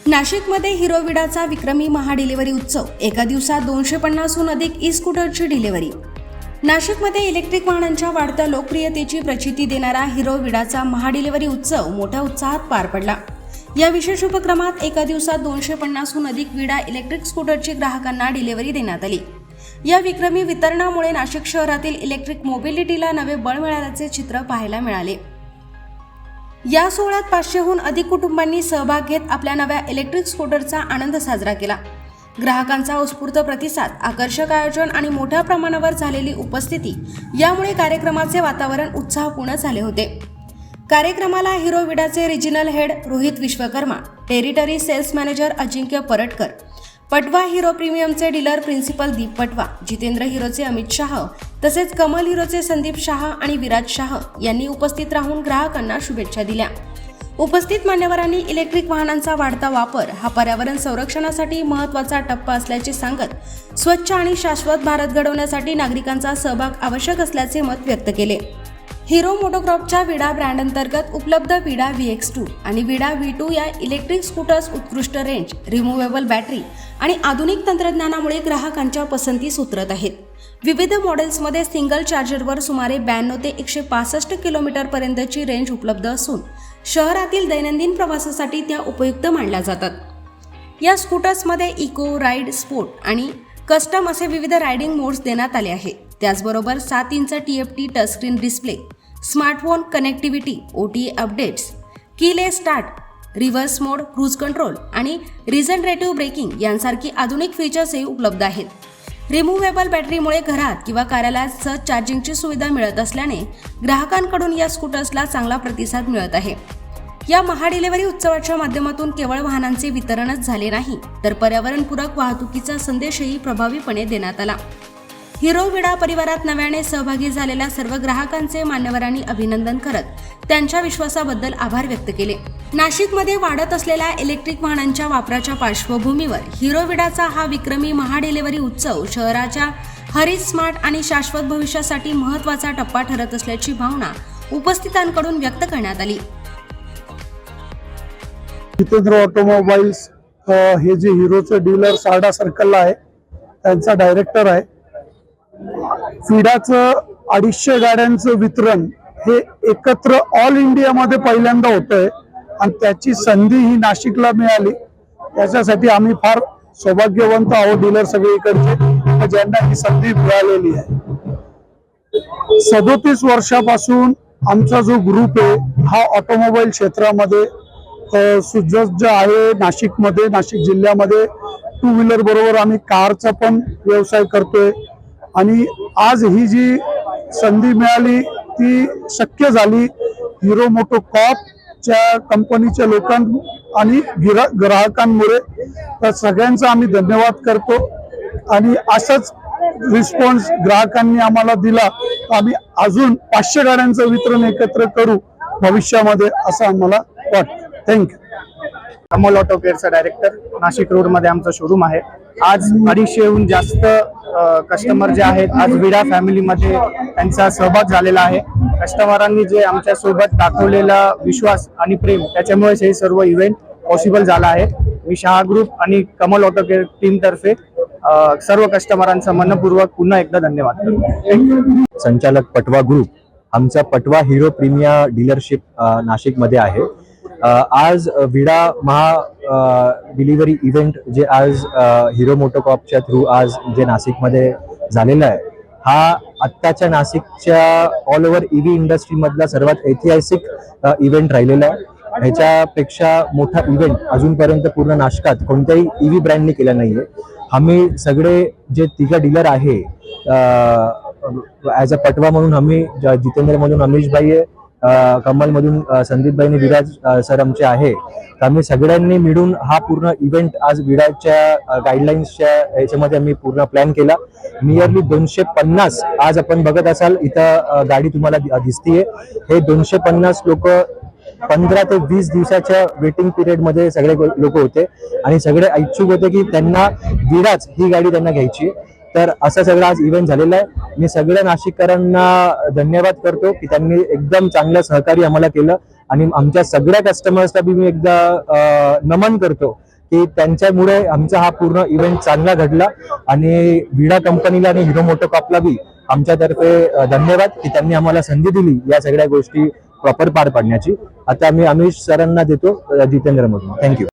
नाशिकमध्ये हिरो विडाचा विक्रमी महाडिलिव्हरी उत्सव, एका दिवसात 250हून अधिक ई स्कूटरची डिलिव्हरी। नाशिकमध्ये इलेक्ट्रिक वाहनांच्या वाढत्या लोकप्रियतेची प्रचिती देणारा हिरो विडाचा महाडिलिव्हरी उत्सव मोठ्या उत्साहात पार पडला। या विशेष उपक्रमात एका दिवसात 250हून अधिक विडा इलेक्ट्रिक स्कूटरची ग्राहकांना डिलिव्हरी देण्यात आली। या विक्रमी वितरणामुळे नाशिक शहरातील इलेक्ट्रिक मोबिलिटीला नवे बळ मिळाल्याचे चित्र पाहायला मिळाले। या सोहळ्यात 500हून अधिक कुटुंबांनी सहभाग घेत आपल्या नव्या इलेक्ट्रिक स्कूटरचा आनंद साजरा केला। ग्राहकांचा उत्स्फूर्त प्रतिसाद, आकर्षक आयोजन आणि मोठ्या प्रमाणावर झालेली उपस्थिती यामुळे कार्यक्रमाचे वातावरण उत्साहपूर्ण झाले होते। कार्यक्रमाला हिरो विडाचे regional head Rohit Vishwakarma, territory sales manager Ajinkya Paratkar, Patwa Hero प्रीमियमचे डीलर प्रिन्सिपल दीप पटवा, जितेंद्र हिरोचे अमित शाह, तसेच कमल हिरोचे संदीप शाह आणि विराज शाह यांनी उपस्थित राहून ग्राहकांना शुभेच्छा दिल्या। उपस्थित मान्यवरांनी इलेक्ट्रिक वाहनांचा वाढता वापर हा पर्यावरण संरक्षणासाठी महत्त्वाचा टप्पा असल्याचे सांगत स्वच्छ आणि शाश्वत भारत घडवण्यासाठी नागरिकांचा सहभाग आवश्यक असल्याचे मत व्यक्त केले। हिरो मोटोक्रॉपच्या विडा ब्रँड अंतर्गत उपलब्ध विडा VX2 आणि विडा V2 या इलेक्ट्रिक स्कूटर्स उत्कृष्ट रेंज, रिमूव्हेबल बॅटरी आणि आधुनिक तंत्रज्ञानामुळे ग्राहकांच्या पसंतीस उतरत आहेत। विविध मॉडेल्समध्ये सिंगल चार्जरवर सुमारे 92 ते 165 किलोमीटरपर्यंतची रेंज उपलब्ध असून शहरातील दैनंदिन प्रवासासाठी त्या उपयुक्त मानल्या जातात। या स्कूटर्समध्ये इको, राईड, स्पोर्ट आणि कस्टम असे विविध रायडिंग मोड्स देण्यात आले आहेत। त्याचबरोबर 7 inch TFT touchscreen display, smartphone connectivity, OTA updates, keyless start, reverse mode, cruise control आणि रिजनरेटिव्ह ब्रेकिंग यांसारखी आधुनिक फीचर्सही उपलब्ध आहेत। रिमूव्हेबल बॅटरीमुळे घरात किंवा कार्यालयात सहज चार्जिंगची सुविधा मिळत असल्याने ग्राहकांकडून या स्कूटर्सला चांगला प्रतिसाद मिळत आहे। या महाडिलिव्हरी उत्सवाच्या माध्यमातून केवळ वाहनांचे वितरणच झाले नाही, तर पर्यावरणपूरक वाहतुकीचा संदेशही प्रभावीपणे देण्यात आला। हिरो विडा परिवारात नव्याने सहभागी झालेल्या सर्व ग्राहकांचे मान्यवरांनी अभिनंदन करत त्यांच्या विश्वासाबद्दल आभार व्यक्त केले। नाशिकमध्ये वाढत असलेल्या इलेक्ट्रिक वाहनांच्या वापराच्या पार्श्वभूमीवर हिरो विडाचा हा विक्रमी महाडिलिव्हरी उत्सव शहराच्या हरित, स्मार्ट आणि शाश्वत भविष्यासाठी महत्त्वाचा टप्पा ठरत असल्याची भावना उपस्थितांकडून व्यक्त करण्यात आली। जितेंद्र ऑटोमोबाईल्स हे जे हिरोचे डीलर सारडा सर्कलला आहे, त्यांचा डायरेक्टर आहे। विडाचं 250 गाड्यांचं वितरण हे एकत्र ऑल इंडियामध्ये पहिल्यांदा होतंय आणि त्याची संधी ही नाशिकला मिळाली। त्याच्यासाठी आम्ही फार सौभाग्यवंत आहोत डीलर सगळीकडचे, ज्यांना ही संधी मिळालेली आहे। 37 वर्षापासून आमचा जो ग्रुप आहे हा ऑटोमोबाईल क्षेत्रामध्ये सुसज्ज आहे। नाशिकमध्ये, नाशिक जिल्ह्यामध्ये 2 व्हीलर बरोबर आम्ही कारचा पण व्यवसाय करतोय आणि आज ही जी संधी मिळाली ती शक्य झाली हिरो मोटोकॉर्पच्या कंपनीच्या लोकांना आणि ग्राहकांमुळे। तर सगळ्यांचा आम्ही धन्यवाद करतो आणि असाच रिस्पॉन्स ग्राहकांनी आम्हाला दिला, आम्ही अजून 500 गाड्यांचं वितरण एकत्र करू भविष्यामध्ये असं आम्हाला वाटतं। थँक्यू। कमल ऑटो केअरचा डायरेक्टर, नाशिक रोड मध्ये आमचा शोरूम आहे। आज 250हून जास्त कस्टमर जे आहेत आज विडा फॅमिलीमध्ये त्यांचा सहभाग झालेला आहे। कस्टमरांनी जे आमच्या सोबत दाखवलेला विश्वास आणि प्रेम त्याच्यामुळेच हे सर्व इव्हेंट पॉसिबल झाला आहे। मी शाह ग्रुप आणि कमल ऑटो केअर टीम तर्फे सर्व कस्टमरांचा मनपूर्वक पुन्हा एकदा धन्यवाद करतो। संचालक पटवा ग्रुप, आमचा पटवा हिरो प्रीमिया डीलरशिप नाशिकमध्ये आहे। आज विडा महा डिलिव्हरी इव्हेंट जे आज हिरो मोटोकॉर्पच्या थ्रू आज जे नाशिकमध्ये झालेला आहे, हा आत्ताच्या नाशिकच्या ऑल ओव्हर EV इंडस्ट्रीमधला सर्वात ऐतिहासिक इव्हेंट राहिलेला आहे। ह्याच्यापेक्षा मोठा इव्हेंट अजूनपर्यंत पूर्ण नाशिकात कोणत्याही EV ब्रँडने केला नाहीये। आम्ही सगळे जे 3 डीलर आहे, ॲज अ पटवा म्हणून आम्ही, जितेंद्र म्हणून अमिश भाई आहे, कमल मधून संदीप भाई आणि विराज सर आमचे आहे। तर आम्ही सगळ्यांनी मिळून हा पूर्ण इव्हेंट आज विडाच्या गाईडलाईन्सच्या याच्यामध्ये आम्ही पूर्ण प्लॅन केला। नियरली 250 आज आपण बघत असाल इथं गाडी तुम्हाला दिसतीये। हे 250 लोक 15 ते 20 दिवसाच्या वेटिंग पिरियड मध्ये सगळे लोक होते आणि सगळे इच्छुक होते की त्यांना विडाच ही गाडी त्यांना घ्यायची। तर असा सगळा आज इव्हेंट झालेला आहे। मी सगळ्या नाशिककरांना धन्यवाद करतो की त्यांनी एकदम चांगलं सहकार्य आम्हाला केलं आणि आमच्या सगळ्या कस्टमर्सला मी एकदा नमन करतो की त्यांच्यामुळे आमचा हा पूर्ण इव्हेंट चांगला घडला आणि विडा कंपनीला आणि हिरो मोटोकॉर्पला बी आमच्यातर्फे धन्यवाद की त्यांनी आम्हाला संधी दिली या सगळ्या गोष्टी प्रॉपर पार पाडण्याची. आता आम्ही अमिश सरांना देतो जितेंद्र मधून. थँक्यू.